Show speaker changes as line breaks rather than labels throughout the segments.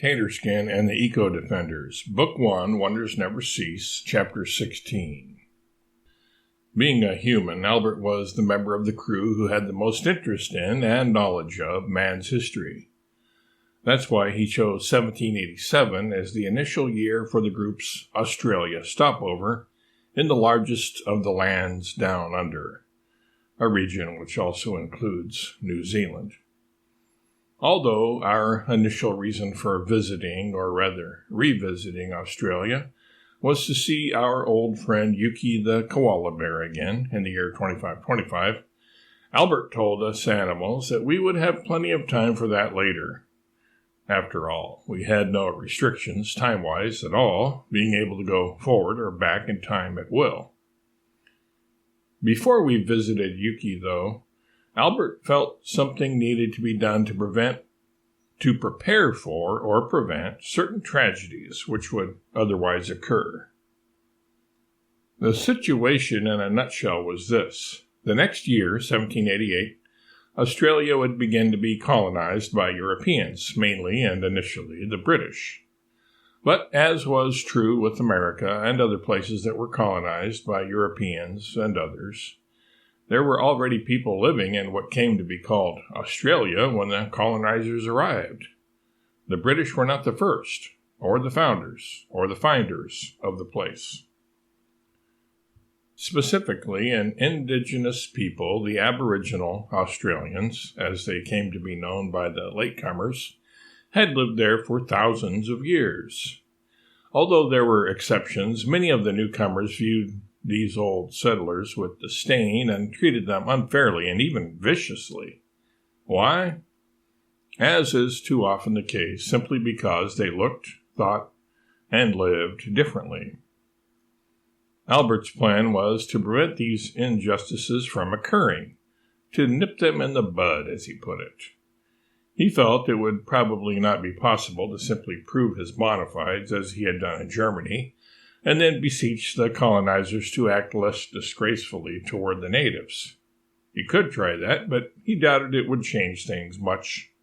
Taterskin and the Eco-Defenders, Book 1, Wonders Never Cease, Chapter 16. Being a human, Albert was the member of the crew who had the most interest in and knowledge of man's history. That's why he chose 1787 as the initial year for the group's Australia stopover in the largest of the lands down under, a region which also includes New Zealand. Although our initial reason for visiting, or rather revisiting Australia, was to see our old friend Yuki the koala bear again in the year 2525, Albert told us animals that we would have plenty of time for that later. After all, we had no restrictions time-wise at all, being able to go forward or back in time at will. Before we visited Yuki, though, Albert felt something needed to be done to prepare for or prevent certain tragedies which would otherwise occur. The situation in a nutshell was this. The next year, 1788, Australia would begin to be colonized by Europeans, mainly and initially the British. But as was true with America and other places that were colonized by Europeans and others, there were already people living in what came to be called Australia when the colonizers arrived. The British were not the first, or the founders, or the finders of the place. Specifically, an indigenous people, the Aboriginal Australians, as they came to be known by the latecomers, had lived there for thousands of years. Although there were exceptions, many of the newcomers viewed these old settlers with disdain and treated them unfairly and even viciously. Why? As is too often the case, simply because they looked, thought, and lived differently. Albert's plan was to prevent these injustices from occurring, to nip them in the bud, as he put it. He felt it would probably not be possible to simply prove his bona fides as he had done in Germany, and then beseech the colonizers to act less disgracefully toward the natives. He could try that, but he doubted it would change things much.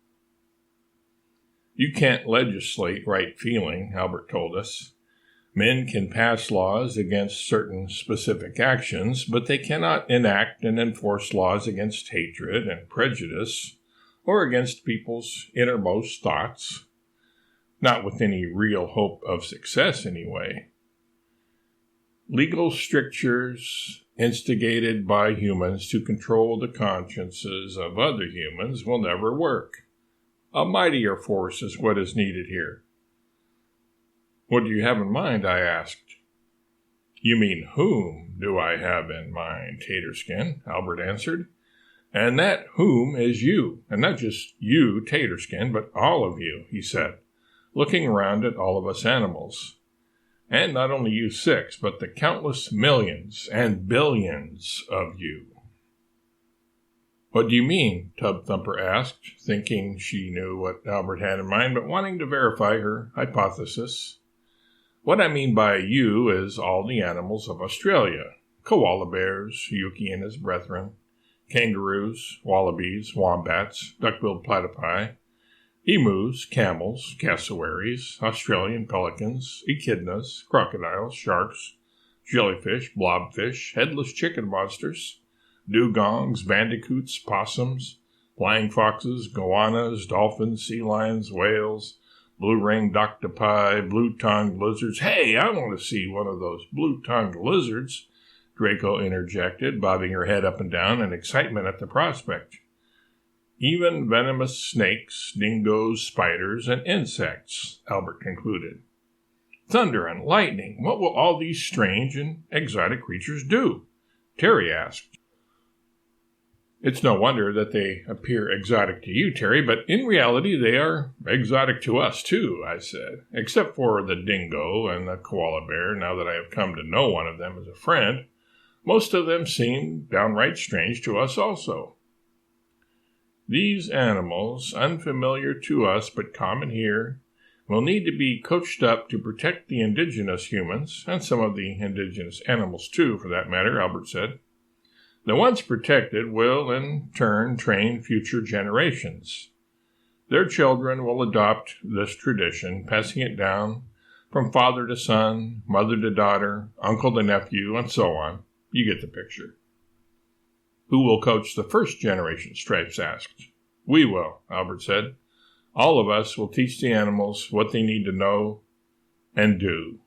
You can't legislate right feeling, Albert told us. Men can pass laws against certain specific actions, but they cannot enact and enforce laws against hatred and prejudice, or against people's innermost thoughts. Not with any real hope of success, anyway. Legal strictures instigated by humans to control the consciences of other humans will never work. A mightier force is what is needed here. What do you have in mind? I asked. You mean whom do I have in mind, Taterskin? Albert answered. And that whom is you, and not just you, Taterskin, but all of you, he said, looking around at all of us animals. And not only you six, but the countless millions and billions of you. What do you mean? Tub Thumper asked, thinking she knew what Albert had in mind, but wanting to verify her hypothesis. What I mean by you is all the animals of Australia. Koala bears, Yuki and his brethren, kangaroos, wallabies, wombats, duck-billed platypi, emus, camels, cassowaries, Australian pelicans, echidnas, crocodiles, sharks, jellyfish, blobfish, headless chicken monsters, dugongs, bandicoots, possums, flying foxes, goannas, dolphins, sea lions, whales, blue-ringed octopi, blue-tongued lizards. Hey, I want to see one of those blue-tongued lizards, Draco interjected, bobbing her head up and down in excitement at the prospect. Even venomous snakes, dingoes, spiders, and insects, Albert concluded. Thunder and lightning, what will all these strange and exotic creatures do? Terry asked. It's no wonder that they appear exotic to you, Terry, but in reality they are exotic to us, too, I said, except for the dingo and the koala bear. Now that I have come to know one of them as a friend, most of them seem downright strange to us also. These animals, unfamiliar to us but common here, will need to be coached up to protect the indigenous humans, and some of the indigenous animals too, for that matter, Albert said. The ones protected will, in turn, train future generations. Their children will adopt this tradition, passing it down from father to son, mother to daughter, uncle to nephew, and so on. You get the picture. Who will coach the first generation? Stripes asked. We will, Albert said. All of us will teach the animals what they need to know and do.